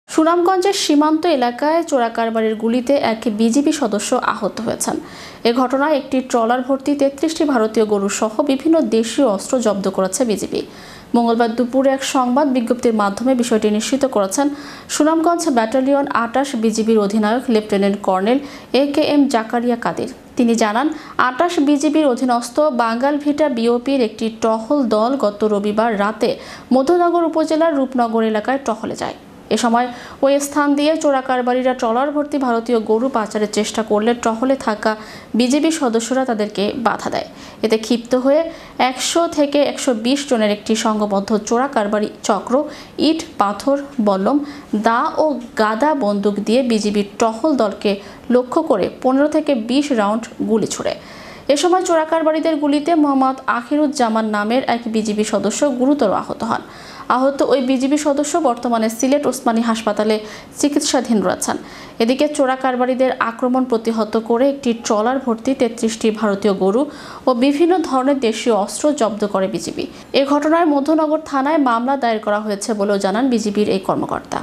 সুনামগঞ্জের সীমান্ত এলাকায় চোরাকারবারির গুলিতে এক বিজিবি সদস্য আহত হয়েছেন। এ ঘটনায় একটি ট্রলার ভর্তি 33টি ভারতীয় গরু সহ বিভিন্ন দেশীয় অস্ত্র জব্দ করেছে বিজিবি। মঙ্গলবার দুপুরে এক সংবাদ বিজ্ঞপ্তির মাধ্যমে বিষয়টি নিশ্চিত করেছেন সুনামগঞ্জ ব্যাটালিয়ন 28 বিজিবির অধিনায়ক lieutenant colonel AKM Zakaria Kadir. তিনি জানান, 28 বিজিবির অধীনস্থ বাঙ্গালভিটা বিওপির একটি টহল দল গত রবিবার রাতে মধ্যনগর উপজেলার রূপনগর এলাকায় টহলে যায়। এ সময় ওই স্থান দিয়ে চোরাকারবারিরা ট্রলার ভর্তি ভারতীয় গরু পাচারের চেষ্টা করলে টহলে থাকা বিজিবি সদস্যরা তাদেরকে বাধা দেয়। এতে ক্ষিপ্ত হয়ে 100 থেকে 120 জনের একটি সংঘবদ্ধ চোরাকারবারি চক্র ইট, পাথর, বল্লম, দা ও গাদা বন্দুক দিয়ে বিজিবির টহল দলকে লক্ষ্য করে 15 থেকে 20 রাউন্ড গুলি ছোড়ে। এ সময় চোরাকারবারিদের গুলিতে মোহাম্মদ আখিরুজ্জামান নামের এক বিজিবি সদস্য গুরুতর আহত হন। আহত ওই বিজিবি সদস্য বর্তমানে সিলেট ওসমানী হাসপাতালে চিকিৎসাধীন রয়েছেন। এদিকে চোরাকারবারিদের আক্রমণ প্রতিহত করে একটি ট্রলার ভর্তি 33টি ভারতীয় গরু ও বিভিন্ন ধরনের দেশীয় অস্ত্র জব্দ করে বিজিবি। এ ঘটনায় মধ্যনগর থানায় মামলা দায়ের করা হয়েছে বলেও জানান বিজিবির এই কর্মকর্তা।